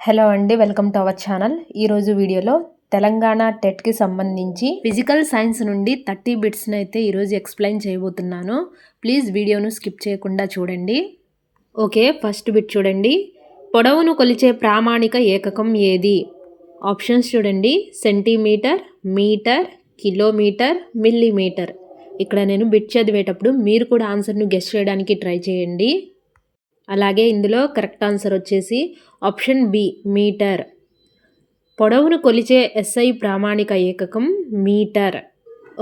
Hello అండి, welcome to our channel. ఈరోజు వీడియోలో తెలంగాణ టెట్కి సంబంధించి ఫిజికల్ సైన్స్ నుండి 30 బిట్స్ని అయితే ఈరోజు ఎక్స్ప్లెయిన్ చేయబోతున్నాను. ప్లీజ్ వీడియోను స్కిప్ చేయకుండా చూడండి. ఓకే, ఫస్ట్ బిట్ చూడండి. పొడవును కొలిచే ప్రామాణిక ఏకకం ఏది? ఆప్షన్స్ చూడండి. Centimetre, metre, kilometre, millimetre. ఇక్కడ నేను బిట్ చదివేటప్పుడు మీరు కూడా ఆన్సర్ను గెస్ చేయడానికి ట్రై చేయండి. అలాగే ఇందులో కరెక్ట్ ఆన్సర్ వచ్చేసి ఆప్షన్ బి, మీటర్. పొడవును కొలిచే ఎస్ఐ ప్రామాణిక ఏకకం మీటర్.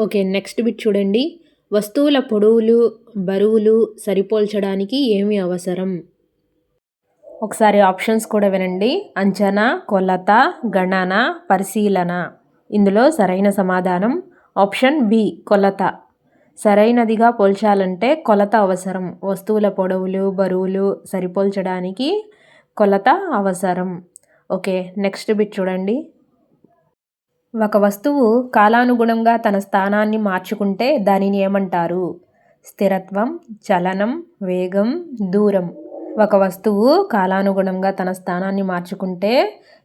ఓకే, నెక్స్ట్ బిట్ చూడండి. వస్తువుల పొడవులు, బరువులు సరిపోల్చడానికి ఏమి అవసరం? ఒకసారి ఆప్షన్స్ కూడా వినండి. అంచనా, కొలత, గణన, పరిశీలన. ఇందులో సరైన సమాధానం ఆప్షన్ బి, కొలత. సరైనదిగా పోల్చాలంటే కొలత అవసరం. వస్తువుల పొడవులు, బరువులు సరిపోల్చడానికి కొలత అవసరం. ఓకే, నెక్స్ట్ బిట్ చూడండి. ఒక వస్తువు కాలానుగుణంగా తన స్థానాన్ని మార్చుకుంటే దానిని ఏమంటారు? స్థిరత్వం, చలనం, వేగం, దూరం. ఒక వస్తువు కాలానుగుణంగా తన స్థానాన్ని మార్చుకుంటే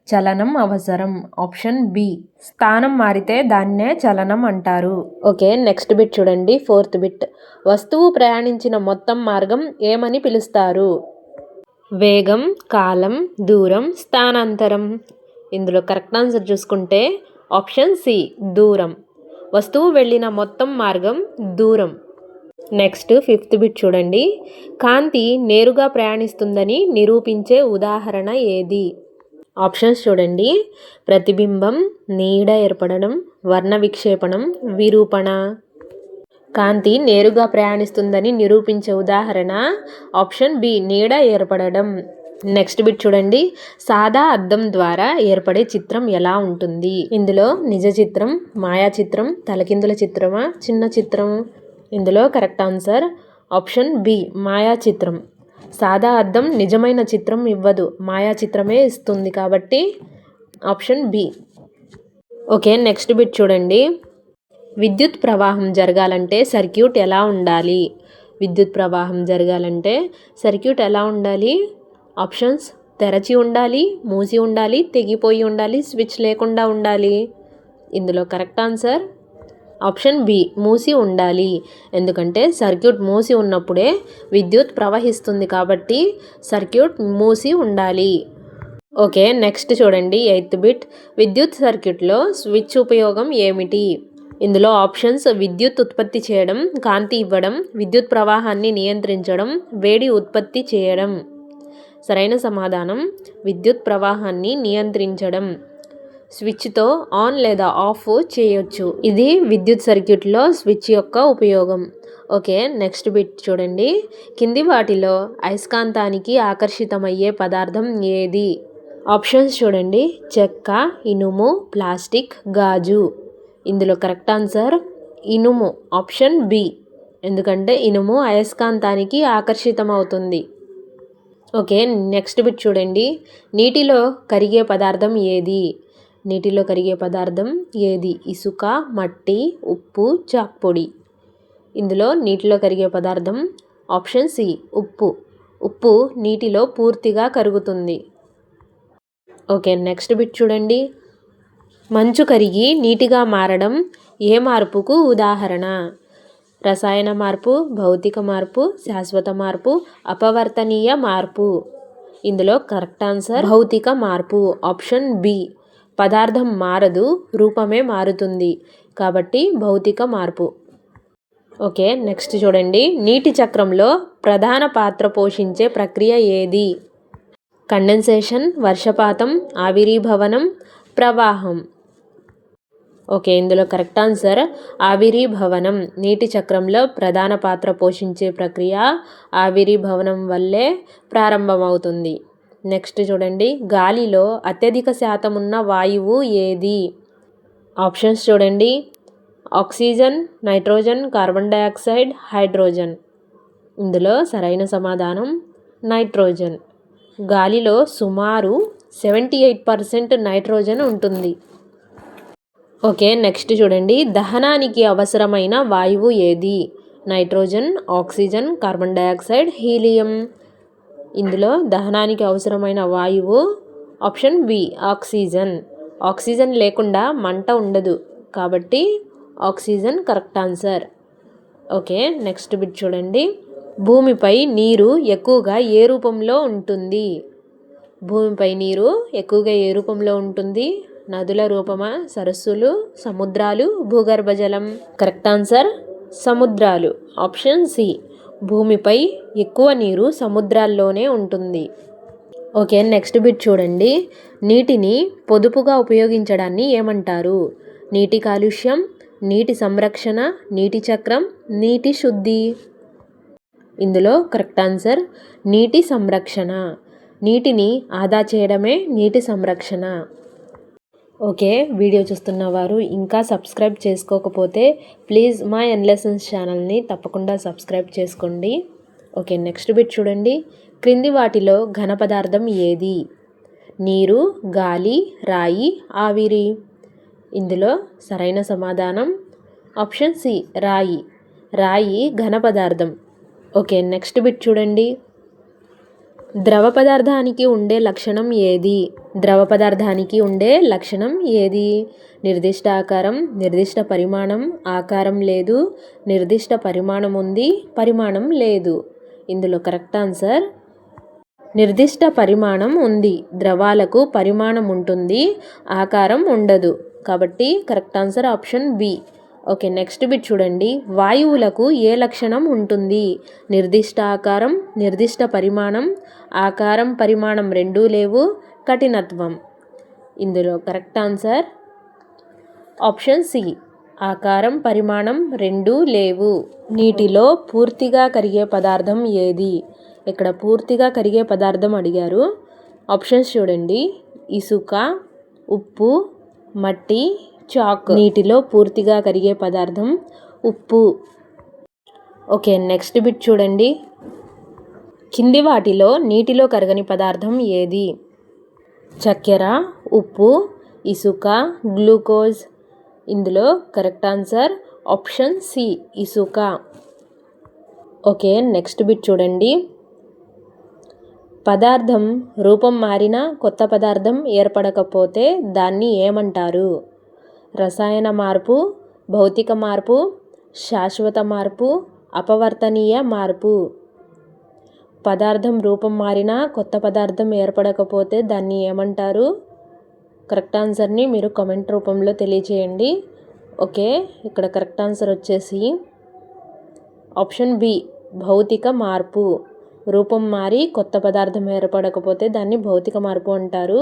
చలనం అవసరం. Option B. స్థానం మారితే దాన్నే చలనం అంటారు. ఓకే, నెక్స్ట్ బిట్ చూడండి. Fourth bit. వస్తువు ప్రయాణించిన మొత్తం మార్గం ఏమని పిలుస్తారు? వేగం, కాలం, దూరం, స్థానాంతరం. ఇందులో కరెక్ట్ ఆన్సర్ చూసుకుంటే ఆప్షన్ సి, దూరం. వస్తువు వెళ్ళిన మొత్తం మార్గం దూరం. నెక్స్ట్ ఫిఫ్త్ బిట్ చూడండి. కాంతి నేరుగా ప్రయాణిస్తుందని నిరూపించే ఉదాహరణ ఏది? ఆప్షన్స్ చూడండి. ప్రతిబింబం, నీడ ఏర్పడడం, వర్ణ విక్షేపణం, విరూపణ. కాంతి నేరుగా ప్రయాణిస్తుందని నిరూపించే ఉదాహరణ ఆప్షన్ బి, నీడ ఏర్పడడం. నెక్స్ట్ బిట్ చూడండి. సాదా అద్దం ద్వారా ఏర్పడే చిత్రం ఎలా ఉంటుంది? ఇందులో నిజ చిత్రం, మాయా చిత్రం, తలకిందుల చిత్రమా, చిన్న చిత్రం? ఇందులో కరెక్ట్ ఆన్సర్ ఆప్షన్ బి, మాయా చిత్రం. సాదా అద్దం నిజమైన చిత్రం ఇవ్వదు, మాయా చిత్రమే ఇస్తుంది, కాబట్టి option B. Okay, next bit చూడండి. విద్యుత్ ప్రవాహం జరగాలంటే సర్క్యూట్ ఎలా ఉండాలి? విద్యుత్ ప్రవాహం జరగాలంటే సర్క్యూట్ ఎలా ఉండాలి? ఆప్షన్స్: తెరచి ఉండాలి, మూసి ఉండాలి, తెగిపోయి ఉండాలి, స్విచ్ లేకుండా ఉండాలి. ఇందులో కరెక్ట్ ఆన్సర్ ఆప్షన్ బి, మూసి ఉండాలి. ఎందుకంటే సర్క్యూట్ మూసి ఉన్నప్పుడే విద్యుత్ ప్రవహిస్తుంది, కాబట్టి సర్క్యూట్ మూసి ఉండాలి. ఓకే, నెక్స్ట్ చూడండి. Eighth bit. విద్యుత్ సర్క్యూట్లో స్విచ్ ఉపయోగం ఏమిటి? ఇందులో ఆప్షన్స్: విద్యుత్ ఉత్పత్తి చేయడం, కాంతి ఇవ్వడం, విద్యుత్ ప్రవాహాన్ని నియంత్రించడం, వేడి ఉత్పత్తి చేయడం. సరైన సమాధానం విద్యుత్ ప్రవాహాన్ని నియంత్రించడం. స్విచ్తో ఆన్ లేదా ఆఫ్ చేయొచ్చు. ఇది విద్యుత్ సర్క్యూట్లో స్విచ్ యొక్క ఉపయోగం. ఓకే, నెక్స్ట్ బిట్ చూడండి. కింది వాటిలో అయస్కాంతానికి ఆకర్షితమయ్యే పదార్థం ఏది? ఆప్షన్స్ చూడండి. చెక్క, ఇనుము, ప్లాస్టిక్, గాజు. ఇందులో కరెక్ట్ ఆన్సర్ ఇనుము, ఆప్షన్ బి. ఎందుకంటే ఇనుము అయస్కాంతానికి ఆకర్షితమవుతుంది. ఓకే, నెక్స్ట్ బిట్ చూడండి. నీటిలో కరిగే పదార్థం ఏది? నీటిలో కరిగే పదార్థం ఏది? ఇసుక, మట్టి, ఉప్పు, చాక్పొడి. ఇందులో నీటిలో కరిగే పదార్థం ఆప్షన్ సి, ఉప్పు. ఉప్పు నీటిలో పూర్తిగా కరుగుతుంది. ఓకే, నెక్స్ట్ బిట్ చూడండి. మంచు కరిగి నీటిగా మారడం ఏ మార్పుకు ఉదాహరణ? రసాయన మార్పు, భౌతిక మార్పు, శాశ్వత మార్పు, అపవర్తనీయ మార్పు. ఇందులో కరెక్ట్ ఆన్సర్ భౌతిక మార్పు, ఆప్షన్ బి. పదార్థం మారదు, రూపమే మారుతుంది, కాబట్టి భౌతిక మార్పు. ఓకే, నెక్స్ట్ చూడండి. నీటి చక్రంలో ప్రధాన పాత్ర పోషించే ప్రక్రియ ఏది? కండెన్సేషన్, వర్షపాతం, ఆవిరీభవనం, ప్రవాహం. ఓకే, ఇందులో కరెక్ట్ ఆన్సర్ ఆవిరీభవనం. నీటి చక్రంలో ప్రధాన పాత్ర పోషించే ప్రక్రియ ఆవిరీభవనం వల్లే ప్రారంభమవుతుంది. నెక్స్ట్ చూడండి. గాలిలో అత్యధిక శాతం ఉన్న వాయువు ఏది? ఆప్షన్స్ చూడండి. Oxygen, nitrogen, carbon dioxide, hydrogen. ఇందులో సరైన సమాధానం నైట్రోజన్. గాలిలో సుమారు 78% నైట్రోజన్ ఉంటుంది. ఓకే, నెక్స్ట్ చూడండి. దహనానికి అవసరమైన వాయువు ఏది? Nitrogen, oxygen, carbon dioxide, helium. ఇందులో దహనానికి అవసరమైన వాయువు ఆప్షన్ బి ఆక్సిజన్. ఆక్సిజన్ లేకుండా మంట ఉండదు కాబట్టి oxygen correct answer. Okay, next bit చూడండి. భూమిపై నీరు ఎక్కువగా ఏ రూపంలో ఉంటుంది? భూమిపై నీరు ఎక్కువగా ఏ రూపంలో ఉంటుంది? నదుల రూపమా, సరస్సులు, సముద్రాలు, భూగర్భ జలం? కరెక్ట్ ఆన్సర్ సముద్రాలు. Option C. భూమిపై ఎక్కువ నీరు సముద్రాల్లోనే ఉంటుంది. ఓకే, నెక్స్ట్ బిట్ చూడండి. నీటిని పొదుపుగా ఉపయోగించడాన్ని ఏమంటారు? నీటి కాలుష్యం, నీటి సంరక్షణ, నీటి చక్రం, నీటి శుద్ధి? ఇందులో కరెక్ట్ ఆన్సర్ నీటి సంరక్షణ. నీటిని ఆదా చేయడమే నీటి సంరక్షణ. ఓకే, వీడియో చూస్తున్న వారు ఇంకా సబ్స్క్రైబ్ చేసుకోకపోతే ప్లీజ్ మా ఎన్లెసన్స్ ఛానల్ని తప్పకుండా సబ్స్క్రైబ్ చేసుకోండి. ఓకే, నెక్స్ట్ బిట్ చూడండి. క్రింది వాటిలో ఘన పదార్థం ఏది? నీరు, గాలి, రాయి, ఆవిరి? ఇందులో సరైన సమాధానం ఆప్షన్ సి రాయి. రాయి ఘన పదార్థం. ఓకే, నెక్స్ట్ బిట్ చూడండి. ద్రవ పదార్థానికి ఉండే లక్షణం ఏది? ద్రవ పదార్థానికి ఉండే లక్షణం ఏది? నిర్దిష్ట ఆకారం, నిర్దిష్ట పరిమాణం, ఆకారం లేదు, నిర్దిష్ట పరిమాణం ఉంది, పరిమాణం లేదు? ఇందులో కరెక్ట్ ఆన్సర్ నిర్దిష్ట పరిమాణం ఉంది. ద్రవాలకు పరిమాణం ఉంటుంది, ఆకారం ఉండదు కాబట్టి correct answer option B. Okay, next bit చూడండి. వాయువులకు ఏ లక్షణం ఉంటుంది? నిర్దిష్ట ఆకారం, నిర్దిష్ట పరిమాణం, ఆకారం పరిమాణం రెండూ లేవు, కఠినత్వం? ఇందులో కరెక్ట్ ఆన్సర్ ఆప్షన్ సి. ఆకారం పరిమాణం రెండూ లేవు. నీటిలో పూర్తిగా కరిగే పదార్థం ఏది? ఇక్కడ పూర్తిగా కరిగే పదార్థం అడిగారు. ఆప్షన్స్ చూడండి. ఇసుక, ఉప్పు, మట్టి, చాక్. నీటిలో పూర్తిగా కరిగే పదార్థం ఉప్పు. ఓకే, నెక్స్ట్ బిట్ చూడండి. కింది వాటిలో నీటిలో కరగని పదార్థం ఏది? చక్కెర, ఉప్పు, ఇసుక, గ్లూకోజ్? ఇందులో కరెక్ట్ ఆన్సర్ ఆప్షన్ సి ఇసుక. ఓకే, నెక్స్ట్ బిట్ చూడండి. పదార్థం రూపం మారినా కొత్త పదార్థం ఏర్పడకపోతే దాన్ని ఏమంటారు? రసాయన మార్పు, భౌతిక మార్పు, శాశ్వత మార్పు, అపవర్తనీయ మార్పు? పదార్థం రూపం మారినా కొత్త పదార్థం ఏర్పడకపోతే దాన్ని ఏమంటారు? కరెక్ట్ ఆన్సర్ని మీరు కామెంట్ రూపంలో తెలియచేయండి. ఓకే, ఇక్కడ కరెక్ట్ ఆన్సర్ వచ్చేసి ఆప్షన్ బి భౌతిక మార్పు. రూపం మారి కొత్త పదార్థం ఏర్పడకపోతే దాన్ని భౌతిక మార్పు అంటారు.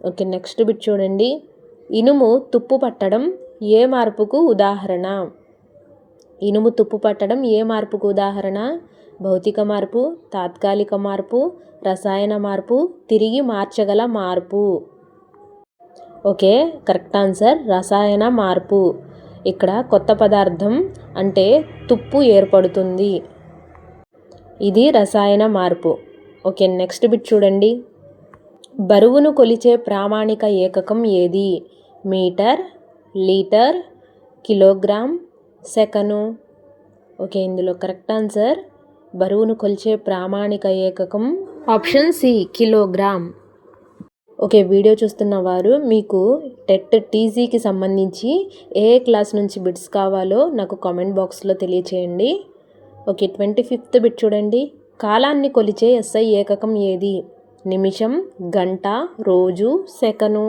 ఓకే, నెక్స్ట్ బిట్ చూడండి. ఇనుము తుప్పు పట్టడం ఏ మార్పుకు ఉదాహరణ? ఇనుము తుప్పు పట్టడం ఏ మార్పుకు ఉదాహరణ? భౌతిక మార్పు, తాత్కాలిక మార్పు, రసాయన మార్పు, తిరిగి మార్చగల మార్పు? ఓకే, కరెక్ట్ ఆన్సర్ రసాయన మార్పు. ఇక్కడ కొత్త పదార్థం అంటే తుప్పు ఏర్పడుతుంది, ఇది రసాయన మార్పు. ఓకే, నెక్స్ట్ బిట్ చూడండి. బరువును కొలిచే ప్రామాణిక ఏకకం ఏది? Metre, litre, kilogram, second? Okay, ఇందులో కరెక్ట్ ఆన్సర్ బరువును కొలిచే ప్రామాణిక ఏకకం option C kilogram. Okay, video చూస్తున్న వారు మీకు టెట్ టీజీకి సంబంధించి ఏ క్లాస్ నుంచి బిట్స్ కావాలో నాకు కామెంట్ బాక్స్లో తెలియచేయండి. ఓకే, 25th బిట్ చూడండి. కాలాన్ని కొలిచే ఎస్ఐ ఏకకం ఏది? నిమిషం, గంట, రోజు, సెకను?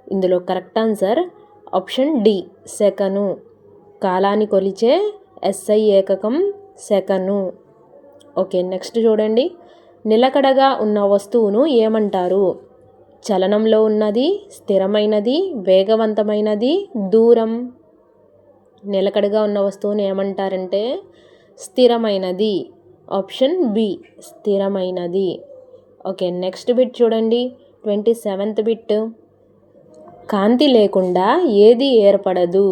ఇందులో correct answer option D second. కాలాన్ని కొలిచే ఎస్ఐ ఏకకం సెకను. ఓకే, నెక్స్ట్ చూడండి. నిలకడగా ఉన్న వస్తువును ఏమంటారు? చలనంలో ఉన్నది, స్థిరమైనది, వేగవంతమైనది, దూరం? నిలకడగా ఉన్న వస్తువును ఏమంటారంటే స్థిరమైనది. ఆప్షన్ బి స్థిరమైనది. ఓకే, నెక్స్ట్ బిట్ చూడండి. 27th bit. కాంతి లేకుండా ఏది ఏర్పడదు?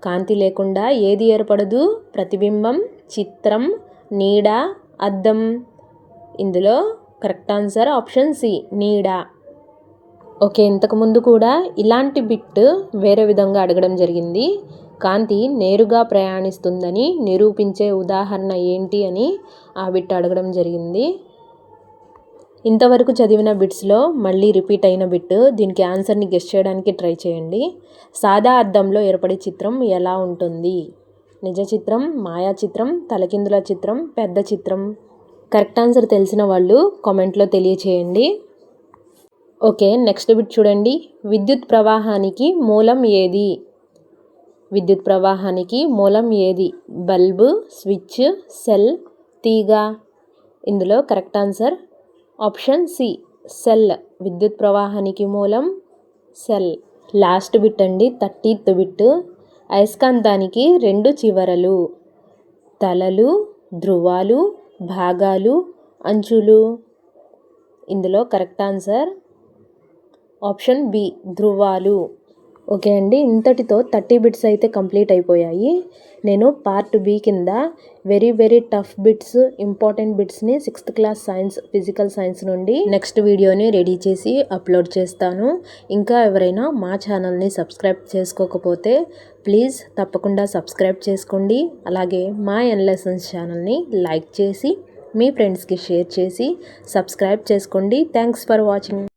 కాంతి లేకుండా ఏది ఏర్పడదు? ప్రతిబింబం, చిత్రం, నీడ, అద్దం? ఇందులో కరెక్ట్ ఆన్సర్ ఆప్షన్ సి నీడ. ఓకే, ఇంతకుముందు కూడా ఇలాంటి బిట్ వేరే విధంగా అడగడం జరిగింది. కాంతి నేరుగా ప్రయాణిస్తుందని నిరూపించే ఉదాహరణ ఏంటి అని ఆ బిట్ అడగడం జరిగింది. ఇంతవరకు చదివిన బిట్స్లో మళ్ళీ రిపీట్ అయిన బిట్, దీనికి ఆన్సర్ని గెస్ చేయడానికి ట్రై చేయండి. సాదా అద్దంలో ఏర్పడే చిత్రం ఎలా ఉంటుంది? నిజ చిత్రం, మాయా చిత్రం, తలకిందుల చిత్రం, పెద్ద చిత్రం. కరెక్ట్ ఆన్సర్ తెలిసిన వాళ్ళు కామెంట్లో తెలియచేయండి. ఓకే, నెక్స్ట్ బిట్ చూడండి. విద్యుత్ ప్రవాహానికి మూలం ఏది? విద్యుత్ ప్రవాహానికి మూలం ఏది? బల్బు, స్విచ్, సెల్, తీగ. ఇందులో correct answer option C, cell. విద్యుత్ ప్రవాహానికి మూలం సెల్. లాస్ట్ బిట్ అండి, 30th బిట్. అయస్కాంతానికి 2 చివరలు. తలలు, ధ్రువాలు, భాగాలు, అంచులు. ఇందులో కరెక్ట్ ఆన్సర్ ఆప్షన్ బి, ధ్రువాలు. ఓకే అండి, ఇంతటితో 30 బిట్స్ అయితే కంప్లీట్ అయిపోయాయి. నేను పార్ట్ బి కింద వెరీ టఫ్ బిట్స్, ఇంపార్టెంట్ బిట్స్ని 6th class science, physical science నుండి నెక్స్ట్ వీడియోని రెడీ చేసి అప్లోడ్ చేస్తాను. ఇంకా ఎవరైనా మా ఛానల్ని సబ్స్క్రైబ్ చేసుకోకపోతే ప్లీజ్ తప్పకుండా సబ్స్క్రైబ్ చేసుకోండి. అలాగే మా ఎన్లెసన్స్ ఛానల్ని లైక్ చేసి మీ ఫ్రెండ్స్కి షేర్ చేసి సబ్స్క్రైబ్ చేసుకోండి. Thanks for watching.